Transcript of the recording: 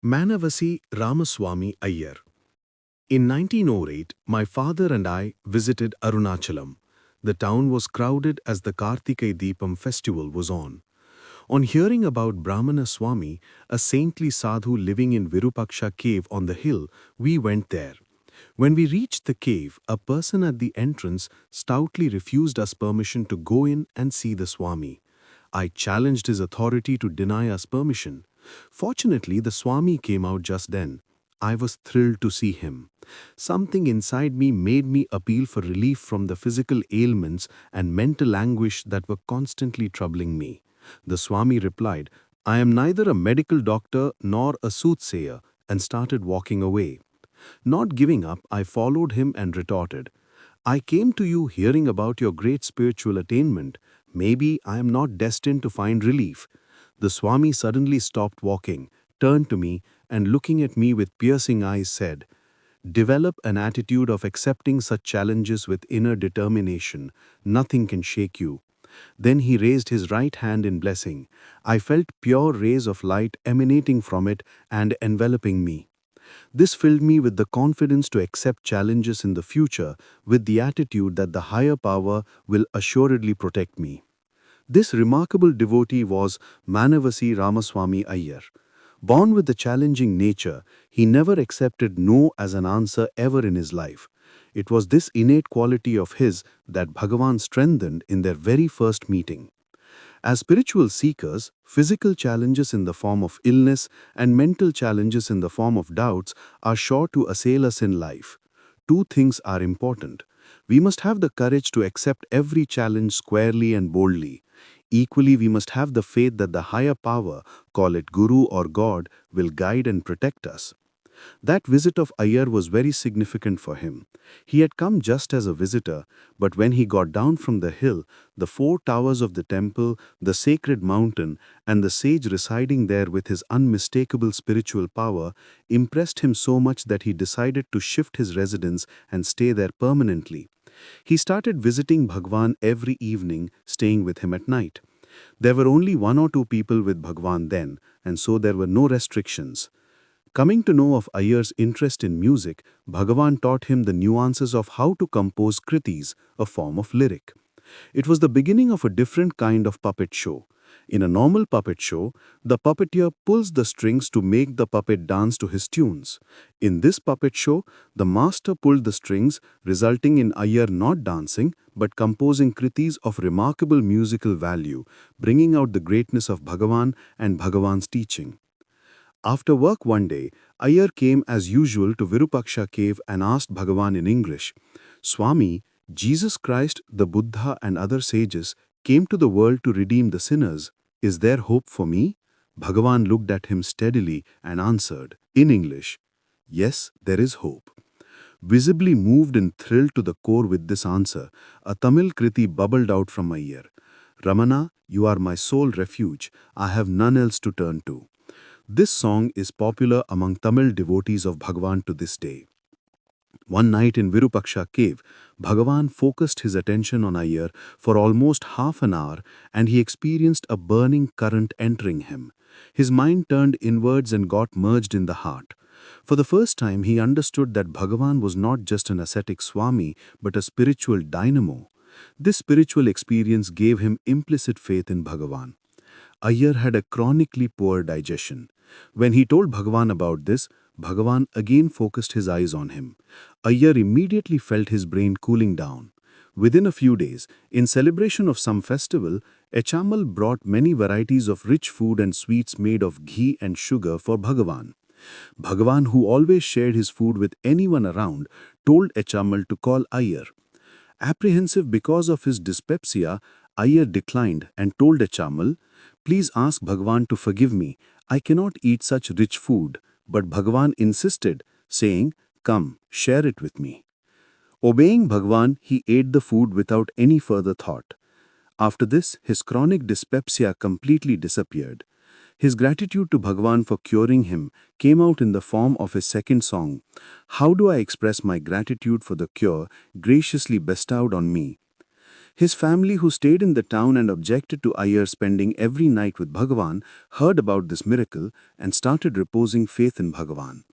Manavasi Ramaswami Iyer. In 1908, my father and I visited Arunachalam. The town was crowded as the Kartikeya Deepam festival was on. On hearing about Brahmana Swami, a saintly sadhu living in Virupaksha cave on the hill, we went there. When we reached the cave, a person at the entrance stoutly refused us permission to go in and see the Swami. I challenged his authority to deny us permission. Fortunately, the Swami came out just then. I was thrilled to see him. Something inside me made me appeal for relief from the physical ailments and mental anguish that were constantly troubling me. The Swami replied, "I am neither a medical doctor nor a soothsayer," and started walking away. Not giving up, I followed him and retorted, "I came to you hearing about your great spiritual attainment. Maybe I am not destined to find relief." The Swami suddenly stopped walking, turned to me, and looking at me with piercing eyes said, "Develop an attitude of accepting such challenges with inner determination. Nothing can shake you." Then he raised his right hand in blessing. I felt pure rays of light emanating from it and enveloping me. This filled me with the confidence to accept challenges in the future with the attitude that the higher power will assuredly protect me. This remarkable devotee was Manavasi Ramaswami Iyer. Born with a challenging nature, he never accepted no as an answer ever in his life. It was this innate quality of his that Bhagavan strengthened in their very first meeting. As spiritual seekers, physical challenges in the form of illness and mental challenges in the form of doubts are sure to assail us in life. Two things are important. We must have the courage to accept every challenge squarely and boldly. Equally, we must have the faith that the higher power, call it Guru or God, will guide and protect us. That visit of Iyer was very significant for him. He had come just as a visitor, but when he got down from the hill, the four towers of the temple, the sacred mountain, and the sage residing there with his unmistakable spiritual power impressed him so much that he decided to shift his residence and stay there permanently. He started visiting Bhagwan every evening, staying with him at night. There were only one or two people with Bhagwan then, and so there were no restrictions. Coming to know of Iyer's interest in music, Bhagavan taught him the nuances of how to compose kritis, a form of lyric. It was the beginning of a different kind of puppet show. In a normal puppet show, the puppeteer pulls the strings to make the puppet dance to his tunes. In this puppet show, the master pulled the strings, resulting in Iyer not dancing, but composing kritis of remarkable musical value, bringing out the greatness of Bhagavan and Bhagavan's teaching. After work one day, Iyer came as usual to Virupaksha cave and asked Bhagavan in English, "Swami, Jesus Christ, the Buddha and other sages came to the world to redeem the sinners. Is there hope for me?" Bhagavan looked at him steadily and answered, in English, "Yes, there is hope." Visibly moved and thrilled to the core with this answer, a Tamil kriti bubbled out from Iyer. "Ramana, you are my sole refuge. I have none else to turn to." This song is popular among Tamil devotees of Bhagavan to this day. One night in Virupaksha cave, Bhagavan focused his attention on Iyer for almost half an hour and he experienced a burning current entering him. His mind turned inwards and got merged in the heart. For the first time, he understood that Bhagavan was not just an ascetic Swami but a spiritual dynamo. This spiritual experience gave him implicit faith in Bhagavan. Iyer had a chronically poor digestion. When he told Bhagavan about this, Bhagavan again focused his eyes on him. Iyer immediately felt his brain cooling down. Within a few days, in celebration of some festival, Echamal brought many varieties of rich food and sweets made of ghee and sugar for Bhagavan. Bhagavan, who always shared his food with anyone around, told Echamal to call Iyer. Apprehensive because of his dyspepsia, Iyer declined and told Echamal, "Please ask Bhagavan to forgive me. I cannot eat such rich food." But Bhagavan insisted, saying, "Come, share it with me." Obeying Bhagavan, he ate the food without any further thought. After this, his chronic dyspepsia completely disappeared. His gratitude to Bhagavan for curing him came out in the form of his second song, "How do I express my gratitude for the cure graciously bestowed on me?" His family, who stayed in the town and objected to Iyer spending every night with Bhagavan, heard about this miracle and started reposing faith in Bhagavan.